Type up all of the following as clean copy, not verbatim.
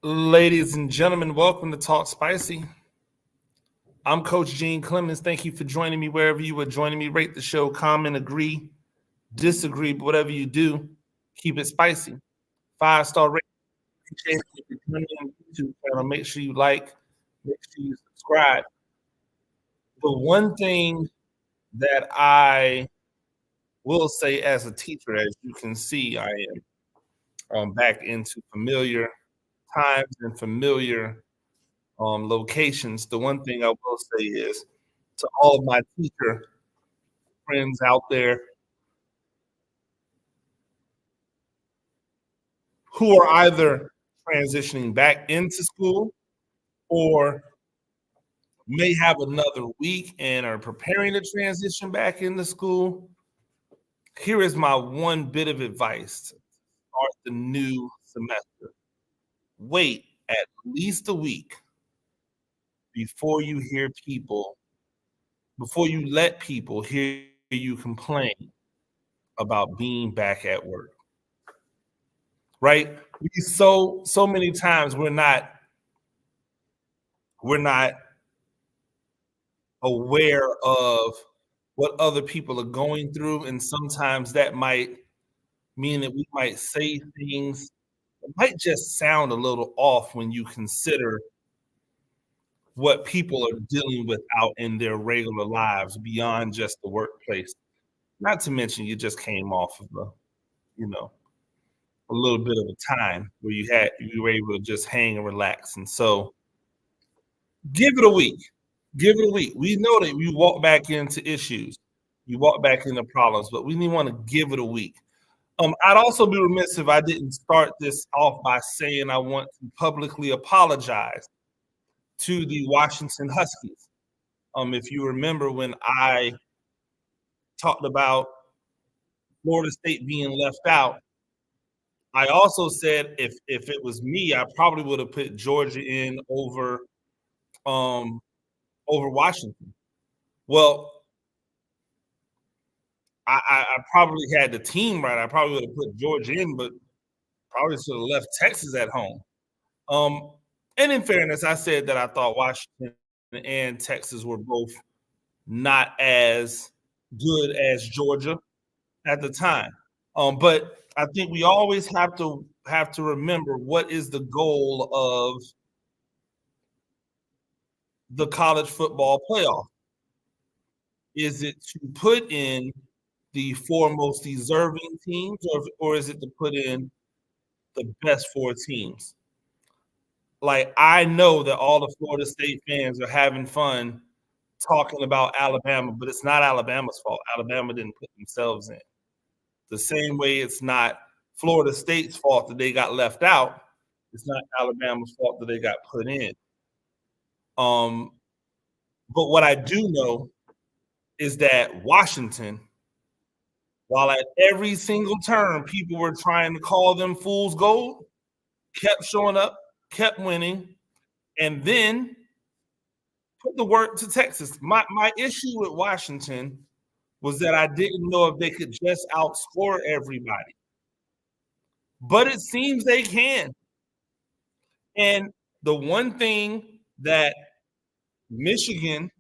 Ladies and gentlemen, welcome to Talk Spicy. I'm Coach Gene Clemons. Thank you for joining me wherever you are joining me. Rate the show, comment, agree, disagree, but whatever you do, keep it spicy. 5-star rating. If you're joining me on YouTube channel, make sure you like, make sure you subscribe. The one thing that I will say as a teacher, as you can see, I am back into familiar times and familiar locations. The one thing I will say is to all of my teacher friends out there who are either transitioning back into school or may have another week and are preparing to transition back into school. Here is my one bit of advice to start the new semester. Wait at least a week before you let people hear you complain about being back at work. Right? So many times we're not aware of what other people are going through, and sometimes that might mean that we might say things that might just sound a little off when you consider what people are dealing with out in their regular lives beyond just the workplace. Not to mention you just came off of a little bit of a time where you were able to just hang and relax. And so give it a week. Give it a week. We know that you walk back into issues, you walk back into problems, but we want to give it a week. I'd also be remiss if I didn't start this off by saying I want to publicly apologize to the Washington Huskies. If you remember when I talked about Florida State being left out, I also said if it was me, I probably would have put Georgia in um, over Washington. Well, I probably had the team right. I probably would have put Georgia in, but probably should have left Texas at home. And in fairness, I said that I thought Washington and Texas were both not as good as Georgia at the time. But I think we always have to remember what is the goal of the college football playoff. Is it to put in the four most deserving teams, or is it to put in the best four teams? Like, I know that all the Florida State fans are having fun talking about Alabama, but it's not Alabama's fault. Alabama didn't put themselves in. The same way it's not Florida State's fault that they got left out. It's not Alabama's fault that they got put in. But what I do know is that Washington, while at every single turn people were trying to call them fool's gold, kept showing up, kept winning, and then put the work to Texas. My issue with Washington was that I didn't know if they could just outscore everybody. But it seems they can. And the one thing that Michigan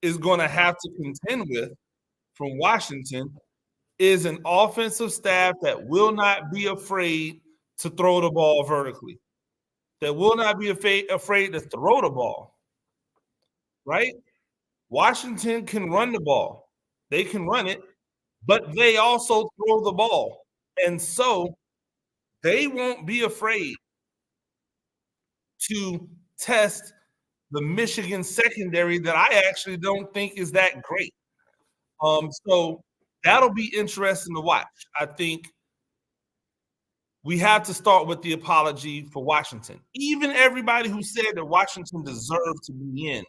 is going to have to contend with from Washington is an offensive staff that will not be afraid to throw the ball vertically, that will not be afraid to throw the ball, right? Washington can run the ball. They can run it, but they also throw the ball. And so they won't be afraid to test the Michigan secondary that I actually don't think is that great. So that'll be interesting to watch. I think we have to start with the apology for Washington. Even everybody who said that Washington deserved to be in,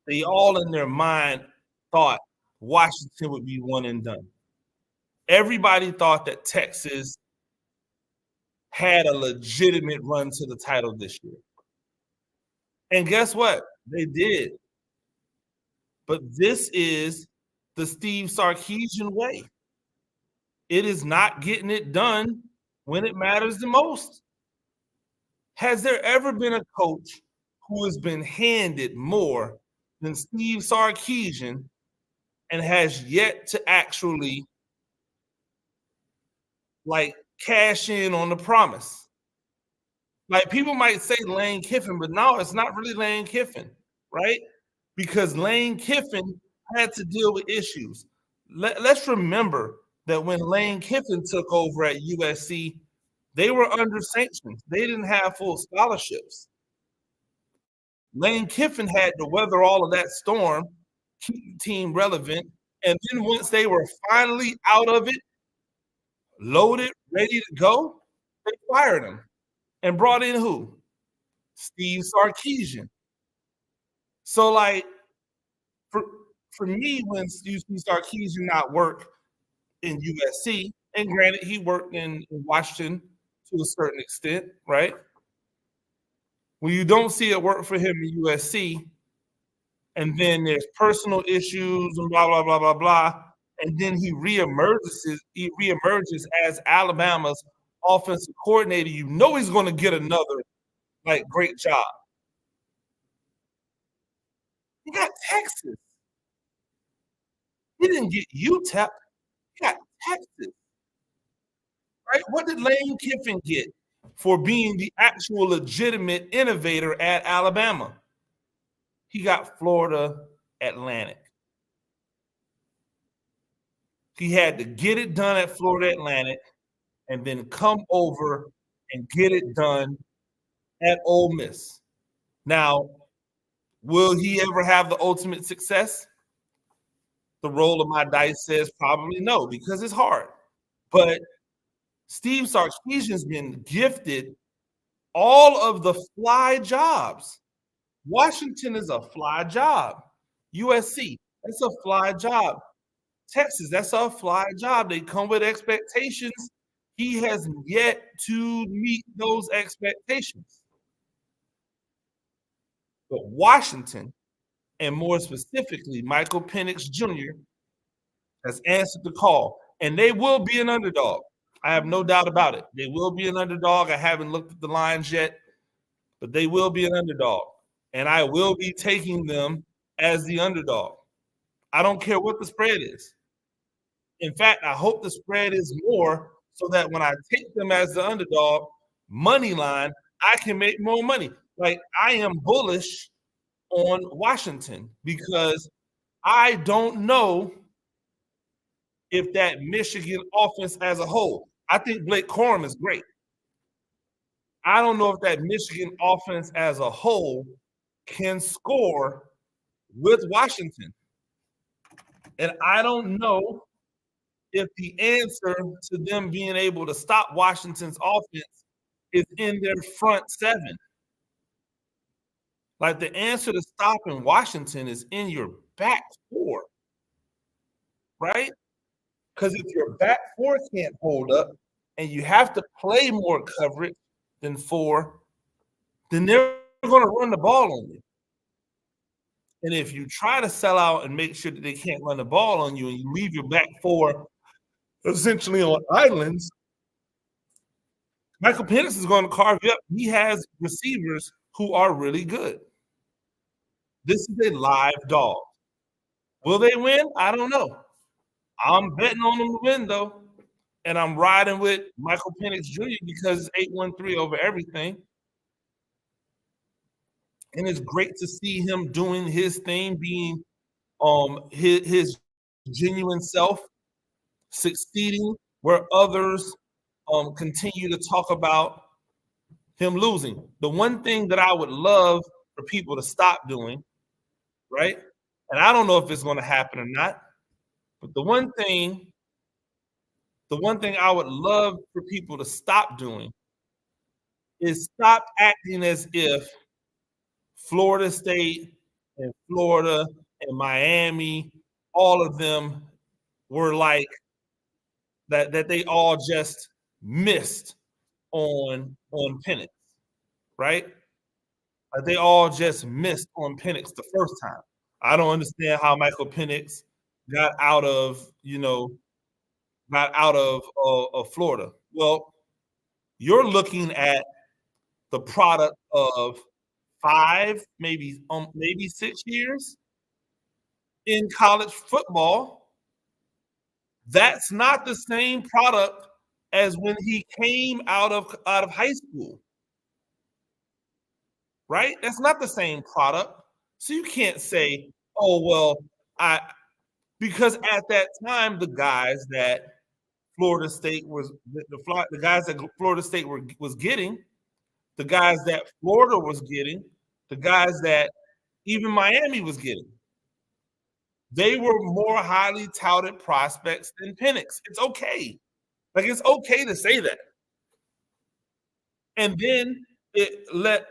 they all in their mind thought Washington would be one and done. Everybody thought that Texas had a legitimate run to the title this year. And guess what? They did. But this is the Steve Sarkisian way. It is not getting it done when it matters the most. Has there ever been a coach who has been handed more than Steve Sarkisian and has yet to actually like cash in on the promise? Like people might say Lane Kiffin, but no, it's not really Lane Kiffin, right? Because Lane Kiffin had to deal with issues. Let's remember that when Lane Kiffin took over at USC, they were under sanctions. They didn't have full scholarships. Lane Kiffin had to weather all of that storm, keep the team relevant, and then once they were finally out of it, loaded, ready to go, they fired him and brought in who? Steve Sarkisian. So, like, for for me, when you see Sarkisian not work in USC, and granted, he worked in Washington to a certain extent, right? When you don't see it work for him in USC, and then there's personal issues and blah blah blah blah blah, and then he reemerges as Alabama's offensive coordinator. You know he's going to get another like great job. He got Texas. He didn't get UTEP. He got Texas. Right? What did Lane Kiffin get for being the actual legitimate innovator at Alabama? He got Florida Atlantic. He had to get it done at Florida Atlantic and then come over and get it done at Ole Miss. Now, will he ever have the ultimate success? The roll of my dice says probably no, because it's hard. But Steve Sarkisian's been gifted all of the fly jobs. Washington is a fly job. USC, that's a fly job. Texas, that's a fly job. They come with expectations. He has yet to meet those expectations. But Washington, and more specifically, Michael Penix Jr., has answered the call, and they will be an underdog. I have no doubt about it. They will be an underdog. I haven't looked at the lines yet, but they will be an underdog. And I will be taking them as the underdog. I don't care what the spread is. In fact, I hope the spread is more so that when I take them as the underdog, money line, I can make more money. Like I am bullish on Washington because I don't know if that Michigan offense as a whole, I think Blake Corum is great. I don't know if that Michigan offense as a whole can score with Washington. And I don't know if the answer to them being able to stop Washington's offense is in their front seven. Like the answer to stopping Washington is in your back four, right? Because if your back four can't hold up and you have to play more coverage than four, then they're going to run the ball on you. And if you try to sell out and make sure that they can't run the ball on you and you leave your back four essentially on islands, Michael Penix is going to carve you up. He has receivers who are really good. This is a live dog. Will they win? I don't know. I'm betting on them to win, though. And I'm riding with Michael Penix Jr. because it's 8-1-3 over everything. And it's great to see him doing his thing, being his genuine self, succeeding where others continue to talk about him losing. The one thing that I would love for people to stop doing, right? And I don't know if it's going to happen or not, but the one thing I would love for people to stop doing is stop acting as if Florida State and Florida and Miami, all of them were like that they all just missed on Penix, right? Like they all just missed on Penix the first time. I don't understand how Michael Penix got out of Florida. Well, you're looking at the product of 5, maybe 6 years in college football. That's not the same product as when he came out of high school, right? That's not the same product. So you can't say, "Oh, well, I," because at that time, the guys that Florida State was the guys that Florida State was getting, the guys that Florida was getting, the guys that even Miami was getting, they were more highly touted prospects than Penix. It's okay. Like it's okay to say that. And then it let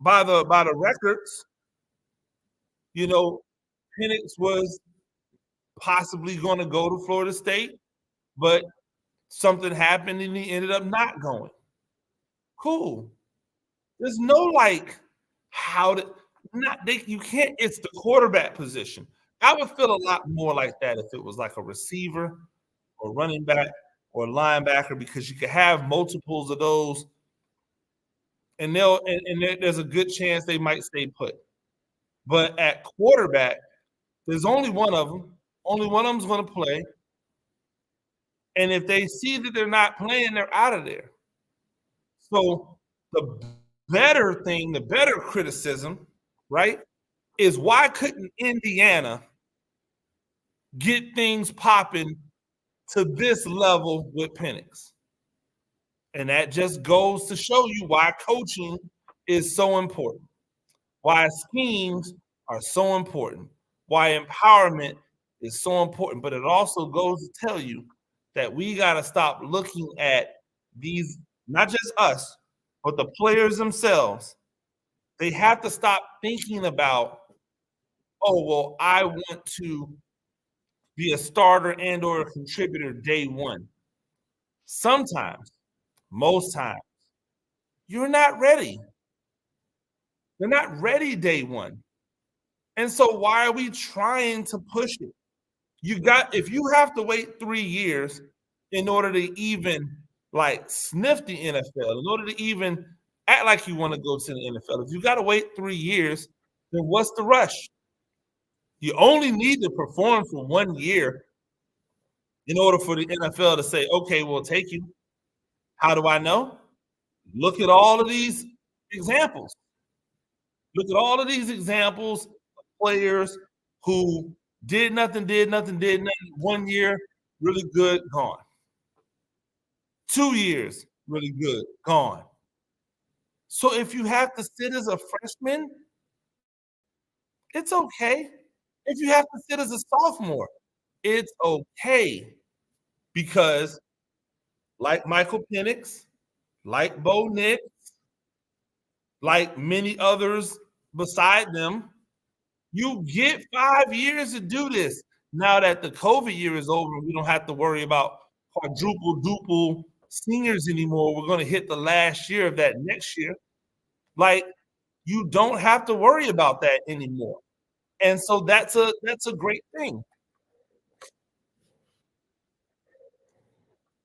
by the records, you know, Penix was possibly going to go to Florida State, but something happened and he ended up not going. Cool. There's no like how to not they you can't it's the quarterback position. I would feel a lot more like that if it was like a receiver or running back or linebacker because you could have multiples of those and there's a good chance they might stay put. But at quarterback, there's only one of them. Only one of them's going to play. And if they see that they're not playing, they're out of there. So the the better criticism, right, is why couldn't Indiana get things popping to this level with Penix? And that just goes to show you why coaching is so important, why schemes are so important, why empowerment is so important. But it also goes to tell you that we got to stop looking at these, not just us, but the players themselves. They have to stop thinking about, oh, well, I want to be a starter and or a contributor day one. Sometimes, most times, you're not ready. They're not ready day one. And so why are we trying to push it? If you have to wait 3 years in order to even like sniff the NFL, in order to even act like you want to go to the NFL, if you got to wait 3 years, then what's the rush? You only need to perform for 1 year in order for the NFL to say, okay, we'll take you. How do I know? Look at all of these examples. Look at all of these examples of players who did nothing, 1 year, really good, gone. 2 years, really good, gone. So if you have to sit as a freshman, it's okay. If you have to sit as a sophomore, it's okay. Because like Michael Penix, like Bo Nix, like many others beside them, you get 5 years to do this. Now that the COVID year is over, we don't have to worry about quadruple, duple seniors anymore. We're going to hit the last year of that next year. Like you don't have to worry about that anymore. And so that's a great thing.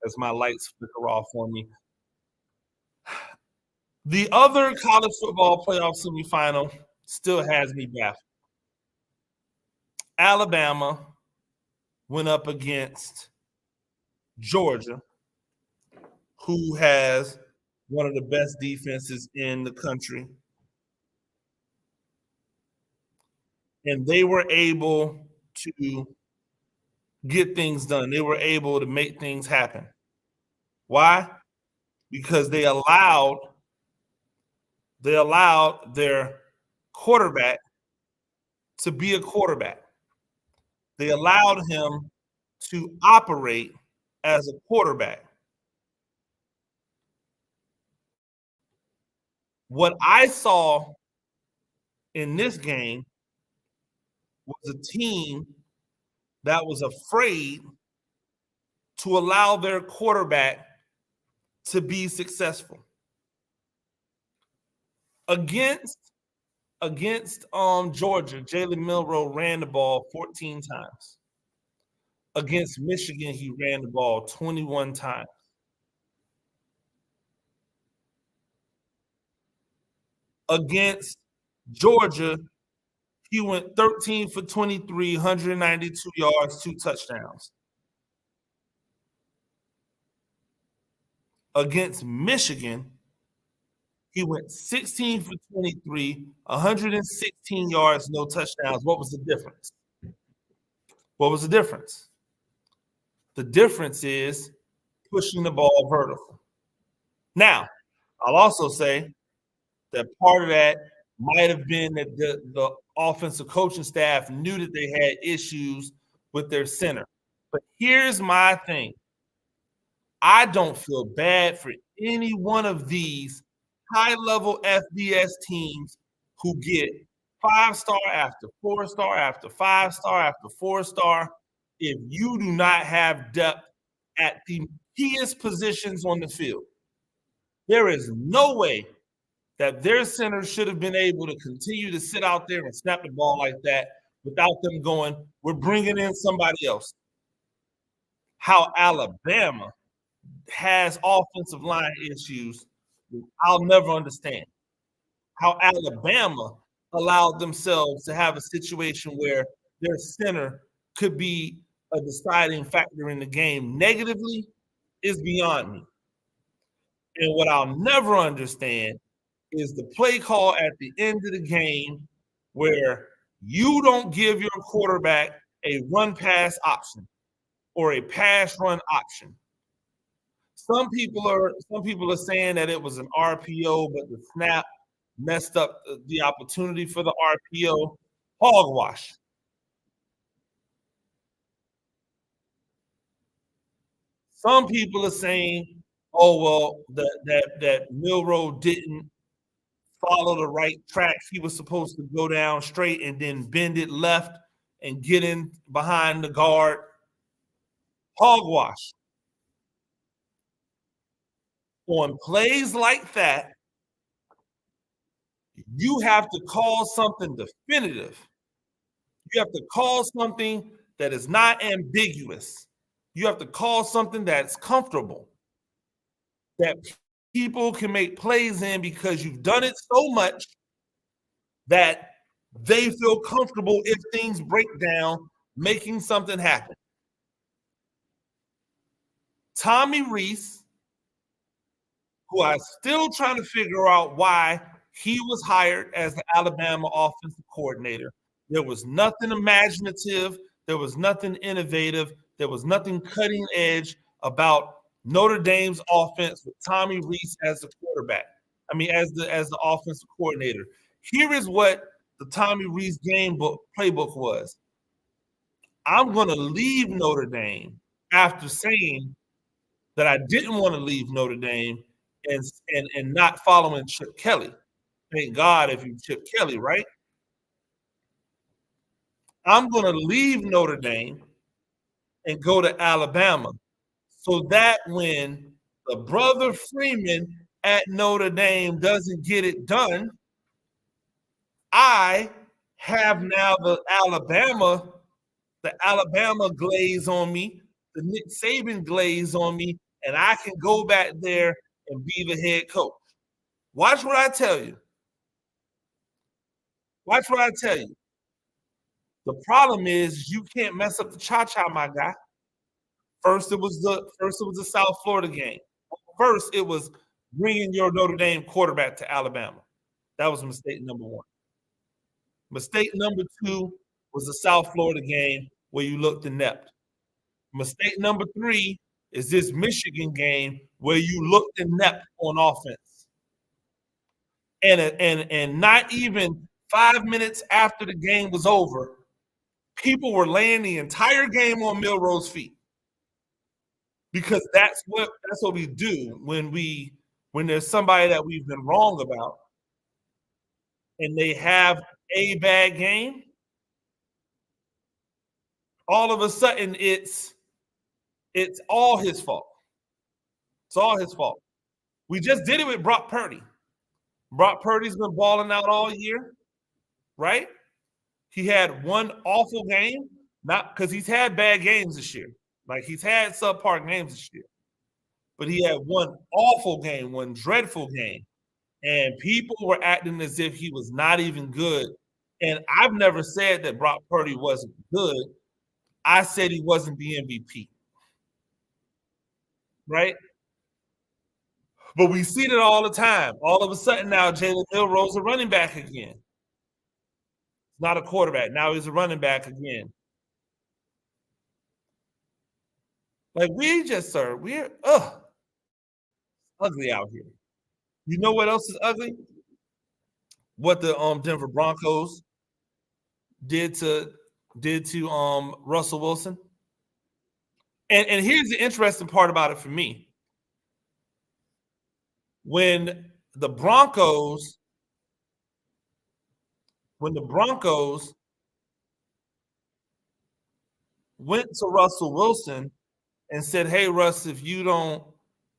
As my lights flicker off on me. The other college football playoff semifinal still has me baffled. Alabama went up against Georgia, who has one of the best defenses in the country. And they were able to get things done. They were able to make things happen. Why? Because they allowed their quarterback to be a quarterback. They allowed him to operate as a quarterback. What I saw in this game was a team that was afraid to allow their quarterback to be successful. Against Georgia, Jalen Milroe ran the ball 14 times. Against Michigan, he ran the ball 21 times. Against Georgia, he went 13 for 23, 192 yards, 2 touchdowns. Against Michigan, he went 16 for 23, 116 yards, no touchdowns. What was the difference? What was the difference? The difference is pushing the ball vertical. Now, I'll also say that part of that might have been that the offensive coaching staff knew that they had issues with their center. But here's my thing. I don't feel bad for any one of these high-level FBS teams who get 5-star after 4-star after 5-star after 4-star if you do not have depth at the keyest positions on the field. There is no way that their center should have been able to continue to sit out there and snap the ball like that without them going, we're bringing in somebody else. How Alabama has offensive line issues, I'll never understand. How Alabama allowed themselves to have a situation where their center could be a deciding factor in the game negatively is beyond me. And what I'll never understand is the play call at the end of the game where you don't give your quarterback a run pass option or a pass run option. Some people are saying that it was an RPO, but the snap messed up the opportunity for the RPO. Hogwash. Some people are saying, oh well, that Milroe didn't follow the right track. He was supposed to go down straight and then bend it left and get in behind the guard. Hogwash. On plays like that, you have to call something definitive. You have to call something that is not ambiguous. You have to call something that's comfortable, that people can make plays in because you've done it so much that they feel comfortable if things break down, making something happen. Tommy Rees, who I'm still trying to figure out why he was hired as the Alabama offensive coordinator. There was nothing imaginative. There was nothing innovative. There was nothing cutting edge about Notre Dame's offense with Tommy Rees as the quarterback. I mean, as the offensive coordinator. Here is what the Tommy Rees game book playbook was. I'm going to leave Notre Dame after saying that I didn't want to leave Notre Dame and not following Chip Kelly. Thank God if you Chip Kelly, right? I'm going to leave Notre Dame and go to Alabama so that when the brother Freeman at Notre Dame doesn't get it done, I have now the Alabama glaze on me, the Nick Saban glaze on me, and I can go back there and be the head coach. Watch what I tell you. Watch what I tell you. The problem is you can't mess up the cha-cha, my guy. First it was the South Florida game. First, it was bringing your Notre Dame quarterback to Alabama. That was mistake number one. Mistake number two was the South Florida game where you looked inept. Mistake number three is this Michigan game where you looked inept on offense. And not even 5 minutes after the game was over, people were laying the entire game on Milroe's feet. Because that's what we do when there's somebody that we've been wrong about and they have a bad game, all of a sudden it's all his fault. It's all his fault. We just did it with Brock Purdy. Brock Purdy's been balling out all year, right? He had one awful game, not because he's had bad games this year. Like he's had subpar games this year. But he had one awful game, one dreadful game. and people were acting as if he was not even good. And I've never said that Brock Purdy wasn't good. I said he wasn't the MVP, right? But we see it all the time. All of a sudden now, Jalen Milroe's a running back again. Not a quarterback. Now he's a running back again. Like we just, sir, we're ugly out here. You know what else is ugly? What the Denver Broncos did to Russell Wilson. And here's the interesting part about it for me. When the Broncos went to Russell Wilson and said, "Hey Russ, if you don't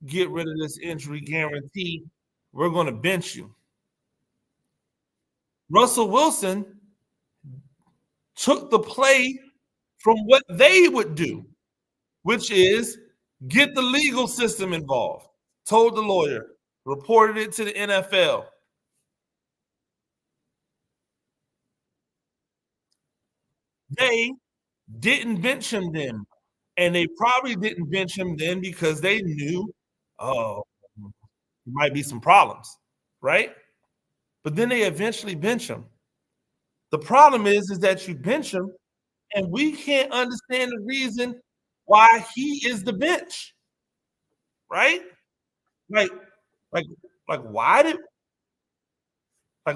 get rid of this injury guarantee, we're going to bench you." Russell Wilson took the play from what they would do, which is get the legal system involved. Told the lawyer, reported it to the NFL. They didn't bench him then. And they probably didn't bench him then because they knew, oh, there might be some problems, right? But then they eventually bench him. The problem is that you bench him, and we can't understand the reason why he is the bench, right? Like, like, like,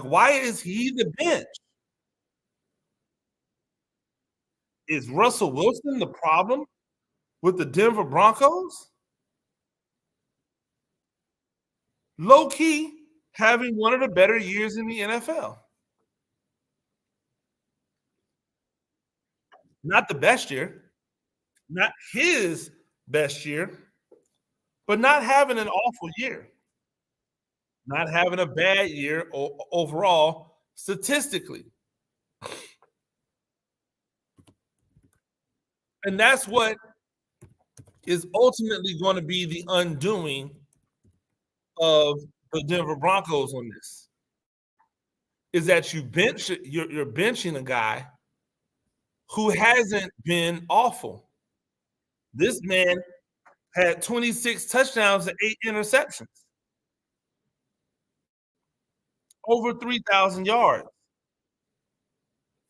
why is he the bench? Is Russell Wilson the problem with the Denver Broncos? Low key, having one of the better years in the NFL. Not the best year, not his best year, but not having an awful year, not having a bad year overall statistically. And that's what is ultimately going to be the undoing of the Denver Broncos on this. Is that you're benching a guy who hasn't been awful. This man had 26 touchdowns and 8 interceptions, over 3,000 yards.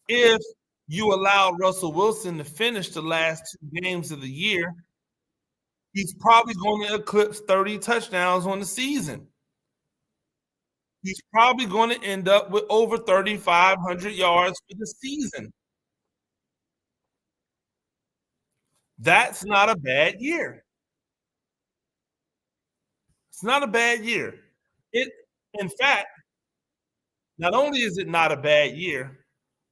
If you allow Russell Wilson to finish the last 2 games of the year, he's probably going to eclipse 30 touchdowns on the season. He's probably going to end up with over 3,500 yards for the season. That's not a bad year. It's not a bad year. In fact, not only is it not a bad year,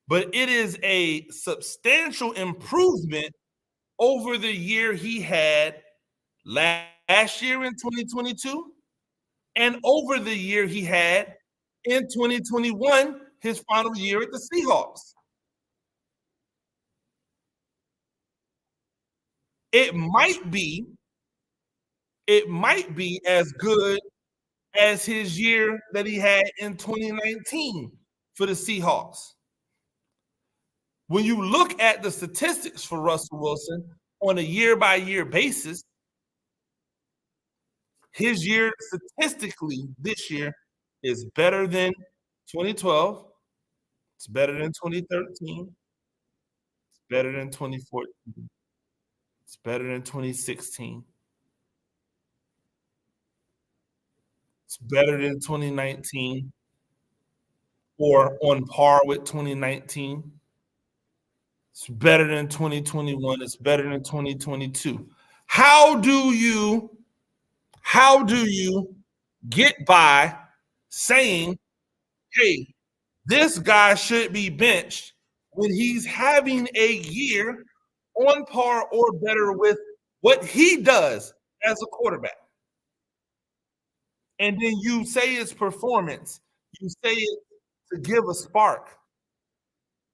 but it is a substantial improvement over the year he had last year in 2022 and over the year he had in 2021, his final year at the Seahawks. It might be as good as his year that he had in 2019 for the Seahawks. When you look at the statistics for Russell Wilson on a year-by-year basis, his year statistically this year is better than 2012. It's better than 2013. It's better than 2014. It's better than 2016. It's better than 2019 or on par with 2019. It's better than 2021. It's better than 2022. How do you get by saying, hey, this guy should be benched when he's having a year on par or better with what he does as a quarterback? And then you say it's performance. You say it to give a spark.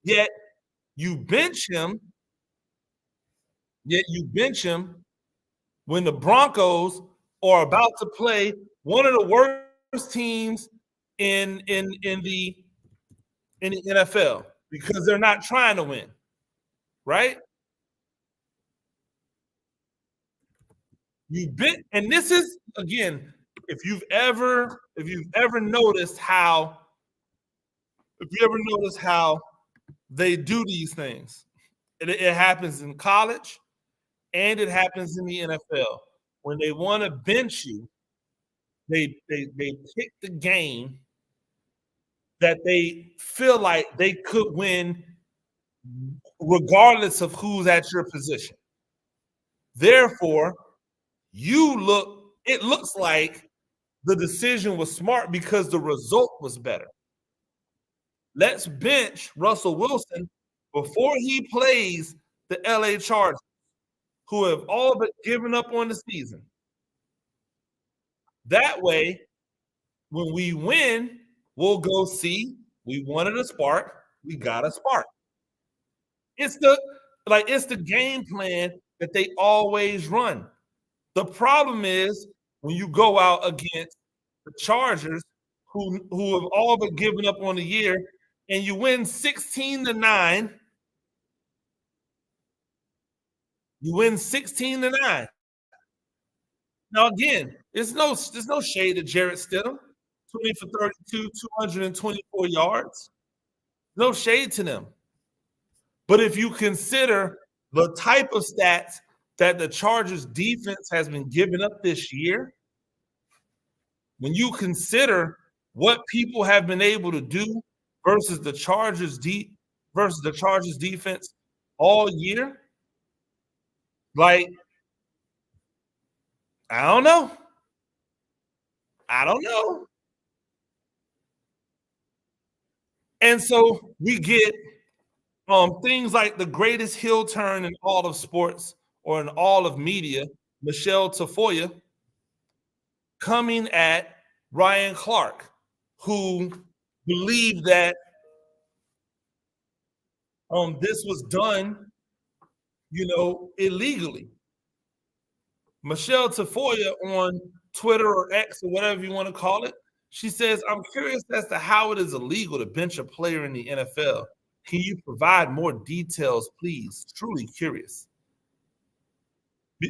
Yet you bench him. When the Broncos are about to play one of the worst teams in the NFL because they're not trying to win, right? You've been, and this is again, if you've ever noticed how if you ever notice how they do these things, it happens in college and it happens in the NFL. When they want to bench you, they pick the game that they feel like they could win regardless of who's at your position. Therefore, it looks like the decision was smart because the result was better. Let's bench Russell Wilson before he plays the LA Chargers, who have all but given up on the season. That way, when we win, we'll go see we wanted a spark, we got a spark. It's the game plan that they always run. The problem is when you go out against the Chargers, who have all but given up on the year, and you win 16-9. You win 16-9. Now again, there's no shade to Jarrett Stidham, 20 for 32, 224 yards. No shade to them. But if you consider the type of stats that the Chargers defense has been giving up this year, when you consider what people have been able to do versus the Chargers defense all year, like I don't know. I don't know. And so we get things like the greatest heel turn in all of sports or in all of media, Michelle Tafoya, coming at Ryan Clark, who believed that this was done, illegally. Michelle Tafoya on Twitter or X or whatever you want to call it, she says, I'm curious as to how it is illegal to bench a player in the NFL. Can you provide more details, please? Truly curious.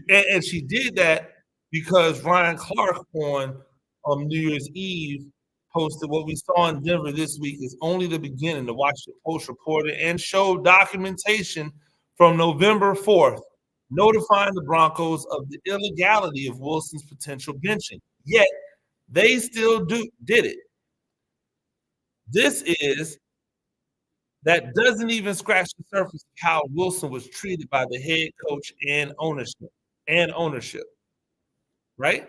And she did that because Ryan Clark on New Year's Eve posted what we saw in Denver this week is only the beginning. The Washington Post reported and showed documentation from November 4th notifying the Broncos of the illegality of Wilson's potential benching. Yet they still did it. That doesn't even scratch the surface of how Wilson was treated by the head coach and ownership, right?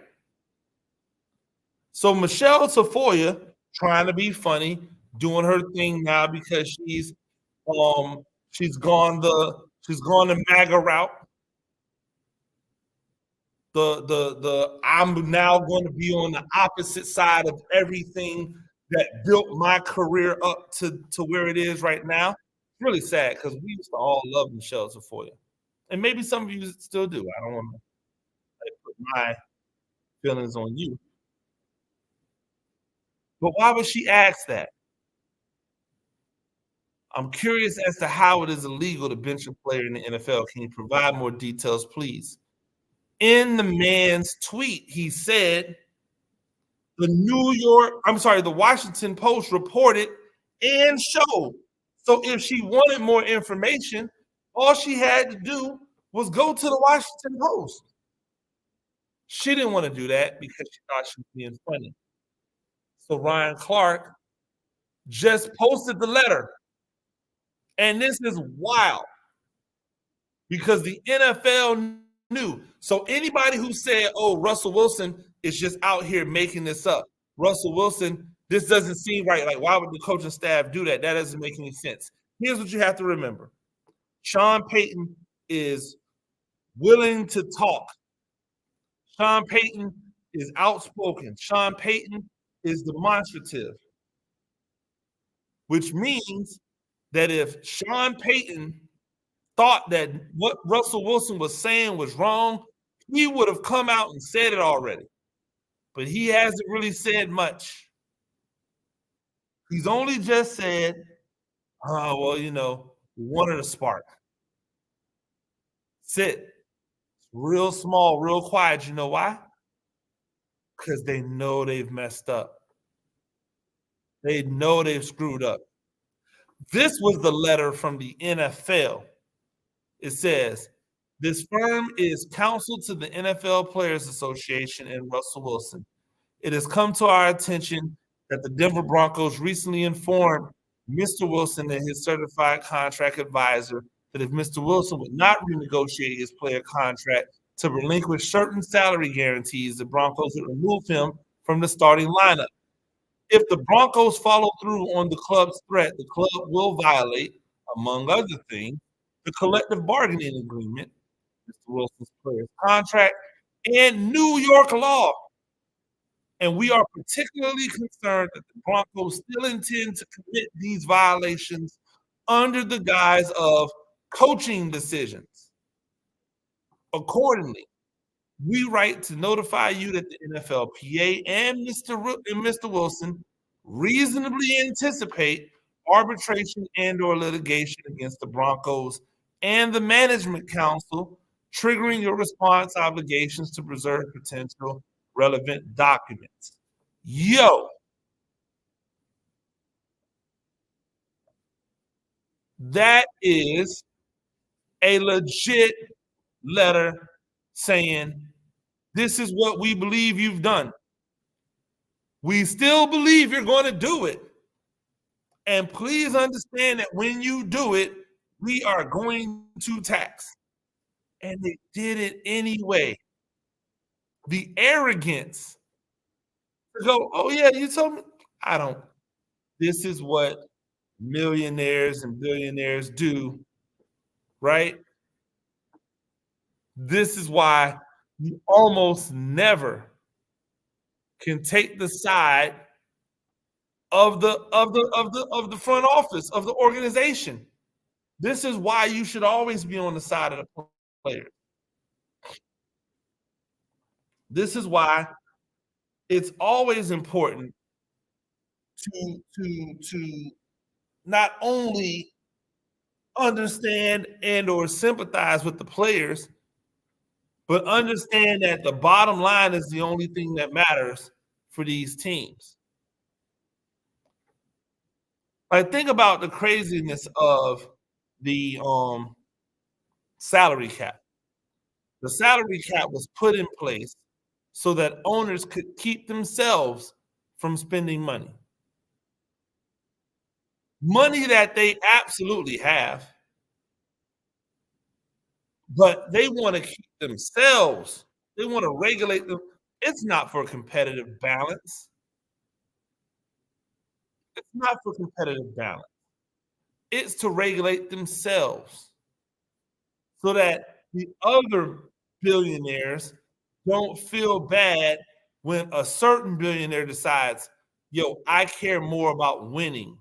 So Michelle Tafoya trying to be funny, doing her thing now because she's gone the MAGA route. The I'm now going to be on the opposite side of everything that built my career up to where it is right now. It's really sad because we used to all love Michelle Tafoya. And maybe some of you still do. I don't want to put my feelings on you. But why would she ask that? I'm curious as to how it is illegal to bench a player in the NFL. Can you provide more details, please? In the man's tweet, he said, the Washington Post reported and showed. So if she wanted more information, all she had to do was go to the Washington Post. She didn't want to do that because she thought she was being funny. So Ryan Clark just posted the letter. And this is wild because the NFL knew. So anybody who said, oh, Russell Wilson is just out here making this up. Russell Wilson, this doesn't seem right. Like, why would the coaching staff do that? That doesn't make any sense. Here's what you have to remember. Sean Payton is willing to talk. Sean Payton is outspoken. Sean Payton is demonstrative, which means that if Sean Payton thought that what Russell Wilson was saying was wrong, he would have come out and said it already. But he hasn't really said much. He's only just said, "Oh, well, we wanted a spark. Sit. Real small, real quiet. You know why? Because they know they've messed up. They know they've screwed up." This was the letter from the NFL. It says, "This firm is counsel to the NFL Players Association and Russell Wilson. It has come to our attention that the Denver Broncos recently informed Mr. Wilson and his certified contract advisor that if Mr. Wilson would not renegotiate his player contract to relinquish certain salary guarantees, the Broncos would remove him from the starting lineup. If the Broncos follow through on the club's threat, the club will violate, among other things, the collective bargaining agreement, Mr. Wilson's player's contract, and New York law. And we are particularly concerned that the Broncos still intend to commit these violations under the guise of coaching decisions. Accordingly, we write to notify you that the NFLPA and Mr. Wilson reasonably anticipate arbitration and/or litigation against the Broncos and the Management Council, triggering your response obligations to preserve potential relevant documents." Yo, that is a legit letter saying, "This is what we believe you've done. We still believe you're going to do it. And please understand that when you do it, we are going to tax." And they did it anyway. The arrogance to go, "Oh, yeah, you told me." I don't. This is what millionaires and billionaires do, right? This is why you almost never can take the side of the front office of the organization. This is why you should always be on the side of the player. This is why it's always important to not only understand and or sympathize with the players, but understand that the bottom line is the only thing that matters for these teams. Like, think about the craziness of the salary cap. The salary cap was put in place so that owners could keep themselves from spending money. Money that they absolutely have, but they want to keep themselves. They want to regulate them. It's not for competitive balance. It's not for competitive balance. It's to regulate themselves so that the other billionaires don't feel bad when a certain billionaire decides, "Yo, I care more about winning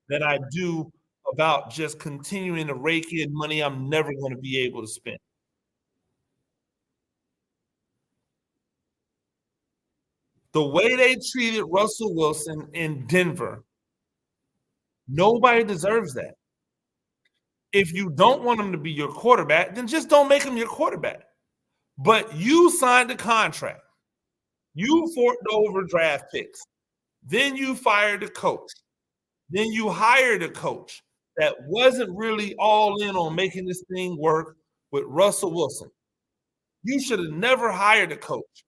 than I do about just continuing to rake in money I'm never going to be able to spend." The way they treated Russell Wilson in Denver, nobody deserves that. If you don't want him to be your quarterback, then just don't make him your quarterback. But you signed a contract. You forked over draft picks. Then you fired a coach. Then you hired a coach that wasn't really all in on making this thing work with Russell Wilson. You should have never hired a coach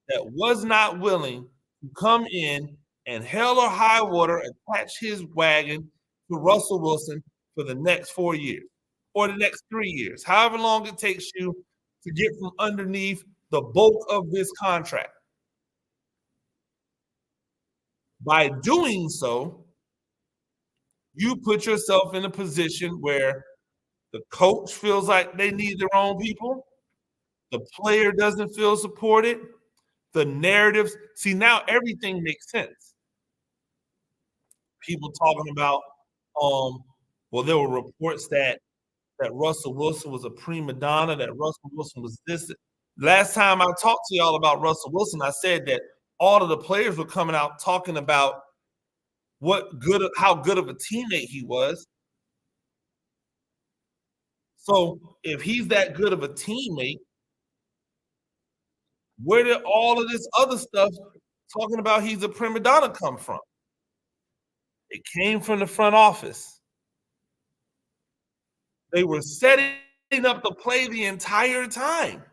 that was not willing to come in and hell or high water attach his wagon to Russell Wilson for the next 4 years or the next 3 years, however long it takes you to get from underneath the bulk of this contract. By doing so, you put yourself in a position where the coach feels like they need their own people, the player doesn't feel supported, the narratives. See, now everything makes sense. People talking about, well, there were reports that Russell Wilson was a prima donna, that Russell Wilson was this. Last time I talked to y'all about Russell Wilson, I said that all of the players were coming out talking about how good of a teammate he was. So if he's that good of a teammate, where did all of this other stuff talking about he's a prima donna come from? It came from the front office. They were setting up the play the entire time.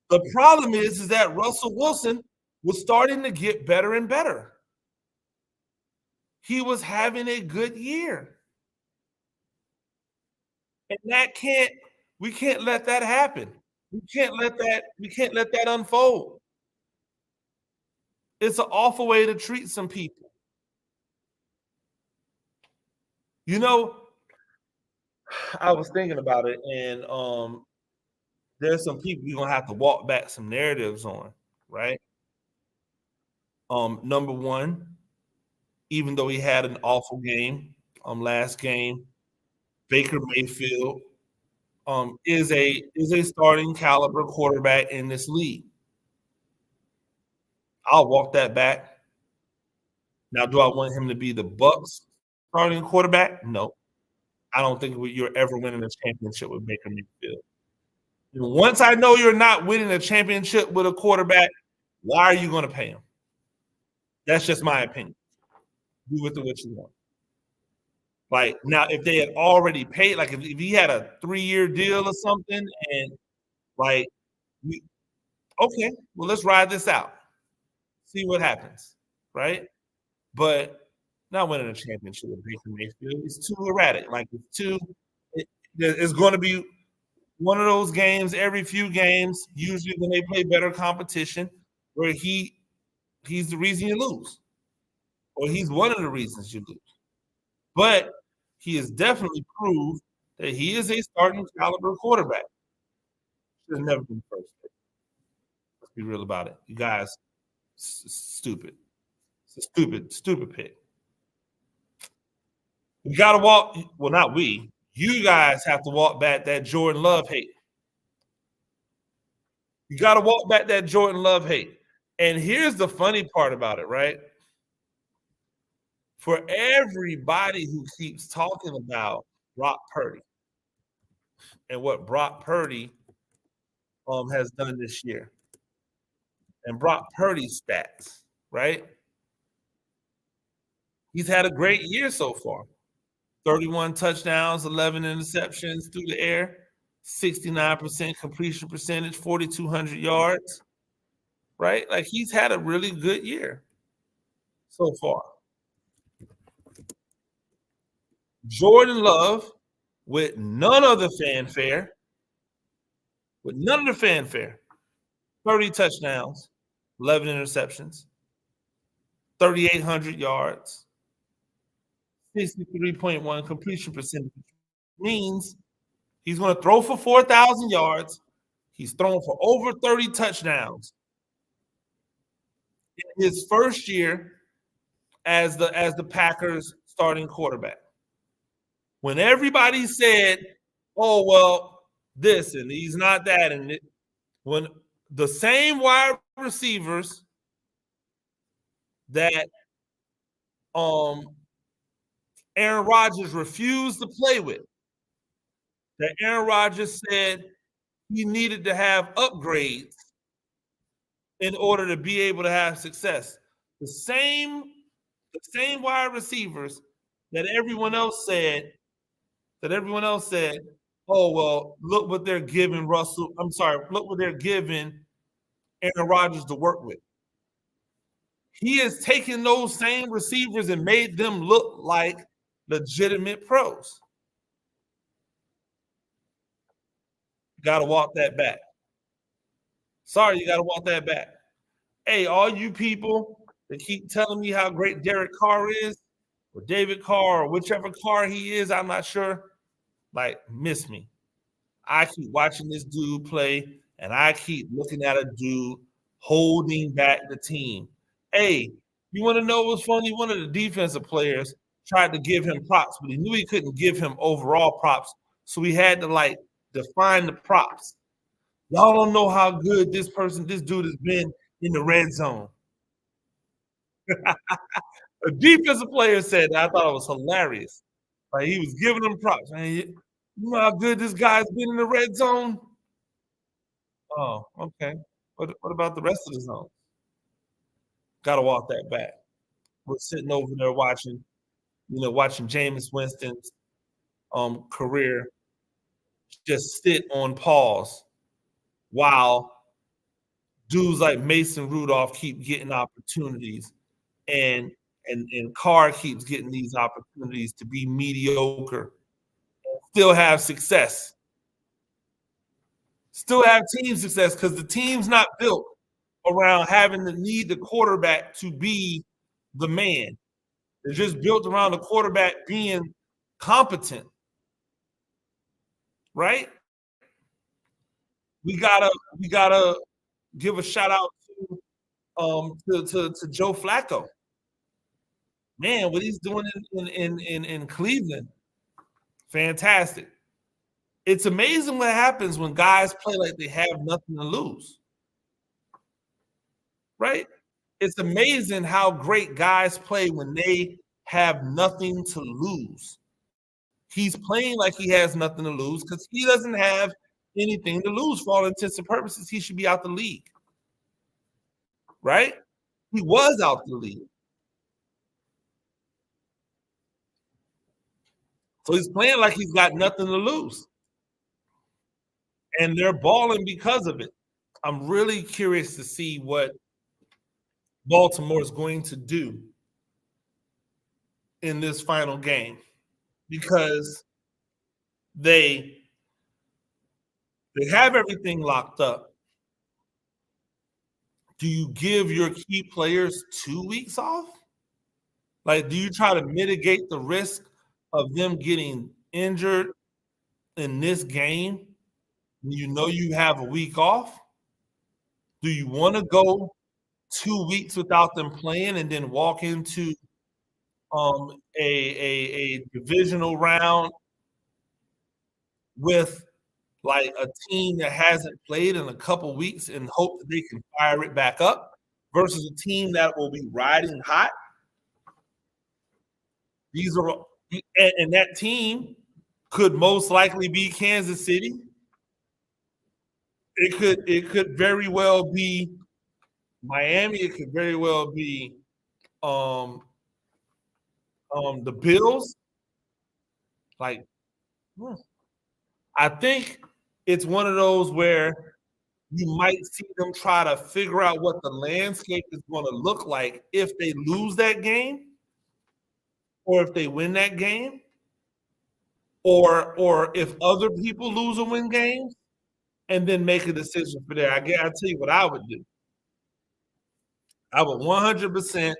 The problem is that Russell Wilson was starting to get better and better. He was having a good year. And we can't let that happen. We can't let that unfold. It's an awful way to treat some people. You know, I was thinking about it, and there's some people you're gonna have to walk back some narratives on, right? Number one, even though he had an awful game, last game, Baker Mayfield is a starting caliber quarterback in this league. I'll walk that back. Now, do I want him to be the Bucks starting quarterback? No. I don't think you're ever winning a championship with Baker Mayfield. Once I know you're not winning a championship with a quarterback, why are you going to pay him? That's just my opinion. Do with it what you want. Like now, if they had already paid, like if he had a 3-year deal or something, and like, okay, well, let's ride this out, see what happens, right? But not winning a championship with Baker Mayfield is too erratic. Like it's going to be one of those games every few games, usually when they play better competition, where he's the reason you lose, or he's one of the reasons you lose. But he has definitely proved that he is a starting caliber quarterback. Should have never been first pick. Let's be real about it. You guys, stupid. It's a stupid pick. We got to walk. Well, not we. You guys have to walk back that Jordan Love hate. You got to walk back that Jordan Love hate. And here's the funny part about it, right? For everybody who keeps talking about Brock Purdy and what Brock Purdy has done this year, and Brock Purdy's stats, right? He's had a great year so far. 31 touchdowns, 11 interceptions through the air, 69% completion percentage, 4,200 yards, right? Like he's had a really good year so far. Jordan Love, with none of the fanfare, 30 touchdowns, 11 interceptions, 3,800 yards, 63.1 completion percentage, means he's going to throw for 4,000 yards. He's thrown for over 30 touchdowns in his first year as the Packers starting quarterback. When everybody said, "Oh well, this and he's not that," and when the same wide receivers that Aaron Rodgers refused to play with, that Aaron Rodgers said he needed to have upgrades in order to be able to have success. The same wide receivers that everyone else said, "Oh well, look what they're giving Russell. I'm sorry, look what they're giving Aaron Rodgers to work with." He has taken those same receivers and made them look like legitimate pros. You got to walk that back. Sorry, you got to walk that back. Hey, all you people that keep telling me how great Derek Carr is, or David Carr, or whichever Carr he is, I'm not sure. Like, miss me. I keep watching this dude play, and I keep looking at a dude holding back the team. Hey, you want to know what's funny? One of the defensive players tried to give him props, but he knew he couldn't give him overall props, so he had to like define the props. Y'all don't know how good this dude has been in the red zone. A defensive player said that. I thought it was hilarious. Like he was giving them props. Man, you know how good this guy's been in the red zone? Oh, okay. What about the rest of the zone? Gotta walk that back. We're sitting over there watching, watching Jameis Winston's career just sit on pause while dudes like Mason Rudolph keep getting opportunities and and Carr keeps getting these opportunities to be mediocre, still have success, still have team success because the team's not built around having to need the quarterback to be the man. It's just built around the quarterback being competent, right? We gotta give a shout out to Joe Flacco. Man, what he's doing in Cleveland, fantastic. It's amazing what happens when guys play like they have nothing to lose, right? It's amazing how great guys play when they have nothing to lose. He's playing like he has nothing to lose because he doesn't have anything to lose for all intents and purposes. He should be out the league, right? He was out the league. So he's playing like he's got nothing to lose. And they're balling because of it. I'm really curious to see what Baltimore is going to do in this final game because they have everything locked up. Do you give your key players 2 weeks off? Like, do you try to mitigate the risk of them getting injured in this game when you know you have a week off? Do you want to go 2 weeks without them playing and then walk into a divisional round with like a team that hasn't played in a couple weeks and hope that they can fire it back up versus a team that will be riding hot? These are and that team could most likely be Kansas City. It could very well be Miami. It could very well be um the Bills. Like, I think it's one of those where you might see them try to figure out what the landscape is going to look like if they lose that game or if they win that game or if other people lose or win games and then make a decision for there. I guarantee you what I would do. I would 100%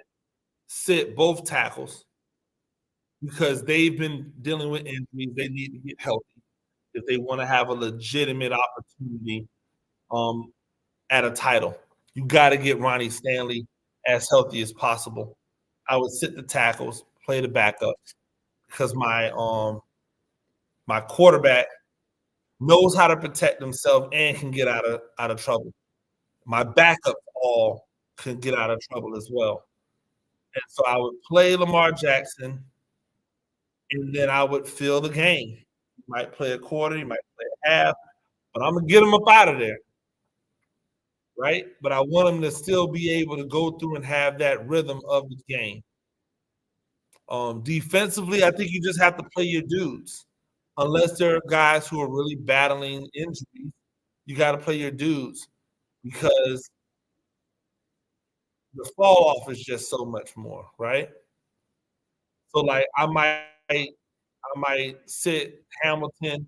sit both tackles because they've been dealing with injuries. They need to get healthy if they want to have a legitimate opportunity at a title. You got to get Ronnie Stanley as healthy as possible. I would sit the tackles, play the backups because my quarterback knows how to protect himself and can get out of trouble. My backups all can get out of trouble as well. And so I would play Lamar Jackson, and then I would fill the game. You might play a quarter, you might play a half, but I'm gonna get him up out of there, right? But I want him to still be able to go through and have that rhythm of the game. Defensively, I think you just have to play your dudes. Unless there are guys who are really battling injuries, you got to play your dudes because the fall off is just so much more, right? So like I might sit Hamilton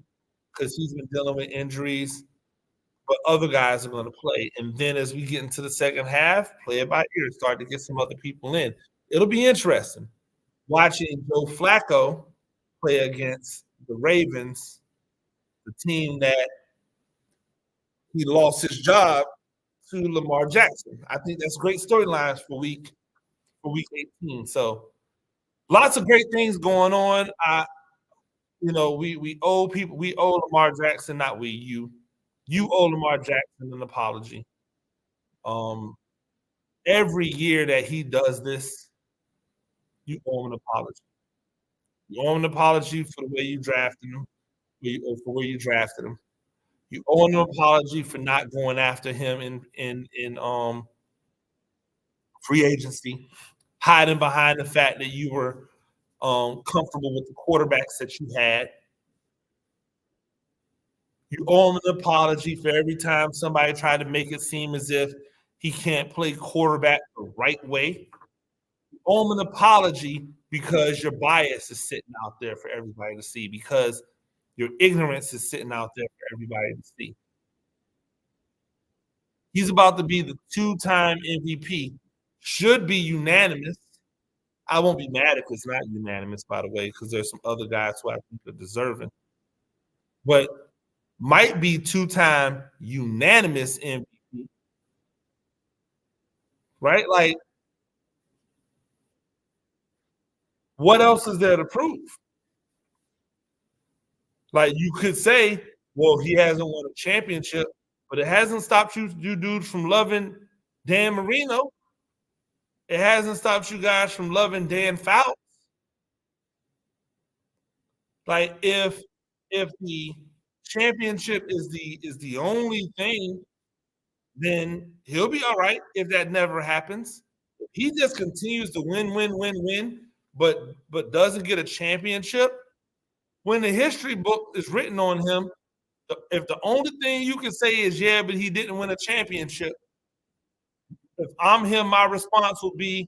because he's been dealing with injuries, but other guys are going to play. And then as we get into the second half, play it by ear, start to get some other people in. It'll be interesting watching Joe Flacco play against the Ravens, the team that he lost his job to Lamar Jackson. I think that's great storylines for week 18. So lots of great things going on. We owe Lamar Jackson, not we, you. You owe Lamar Jackson an apology. Um, every year that he does this, You owe him an apology. You owe him an apology for the way you drafted him, for where you drafted him. You owe him an apology for not going after him in free agency, hiding behind the fact that you were comfortable with the quarterbacks that you had. You owe him an apology for every time somebody tried to make it seem as if he can't play quarterback the right way. You owe him an apology because your bias is sitting out there for everybody to see, because your ignorance is sitting out there for everybody to see. He's about to be the two-time MVP. Should be unanimous. I won't be mad if it's not unanimous, by the way, because there's some other guys who I think are deserving. But might be two-time unanimous MVP, right? Like, what else is there to prove? Like, you could say, well, he hasn't won a championship, but it hasn't stopped you dudes from loving Dan Marino. It hasn't stopped you guys from loving Dan Fouts. Like, if the championship is the only thing, then he'll be all right if that never happens. If he just continues to win, but doesn't get a championship, when the history book is written on him, if the only thing you can say is, yeah, but he didn't win a championship, if I'm him, my response would be,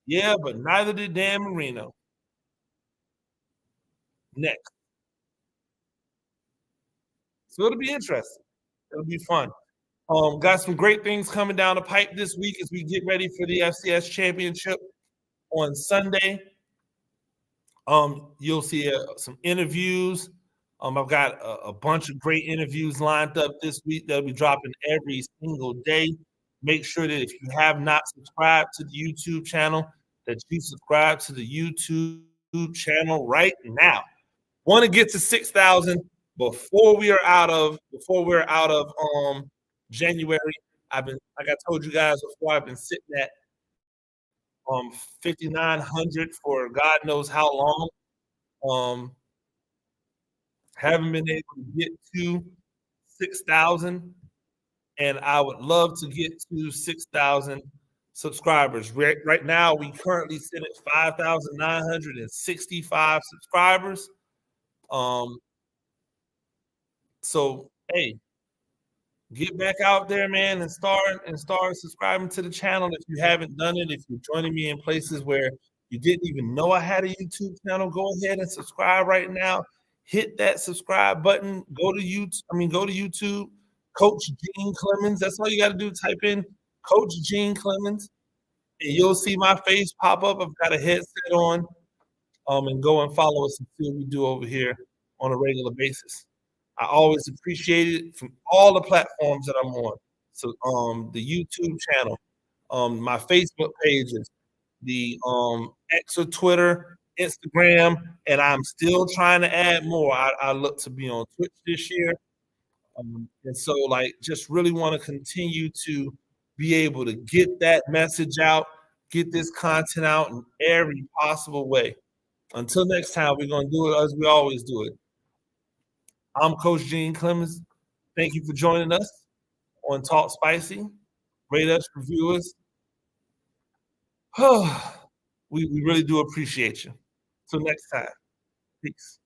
yeah, but neither did Dan Marino. Next. So it'll be interesting. It'll be fun. Got some great things coming down the pipe this week as we get ready for the FCS championship on Sunday. You'll see some interviews. I've got a bunch of great interviews lined up this week that'll be dropping every single day. Make sure that if you have not subscribed to the YouTube channel, that you subscribe to the YouTube channel right now. Want to get to 6,000 before we're out of January. Like I told you guys before, I've been sitting at 5,900 for God knows how long. Haven't been able to get to 6,000, and I would love to get to 6,000 subscribers. Right now, we currently sit at 5,965 subscribers. So hey, get back out there, man, and start subscribing to the channel if you haven't done it. If you're joining me in places where you didn't even know I had a YouTube channel, go ahead and subscribe right now. Hit that subscribe button. Go to YouTube. Coach Gene Clemons. That's all you got to do. Type in Coach Gene Clemons, and you'll see my face pop up. I've got a headset on. And go and follow us and see what we do over here on a regular basis. I always appreciate it from all the platforms that I'm on. So the YouTube channel, my Facebook pages, the X or Twitter, Instagram, and I'm still trying to add more. I look to be on Twitch this year. And so like just really want to continue to be able to get that message out, get this content out in every possible way. Until next time, we're going to do it as we always do it. I'm Coach Gene Clemons. Thank you for joining us on Talk Spicy. Rate us, review us. We really do appreciate you. Till next time. Peace.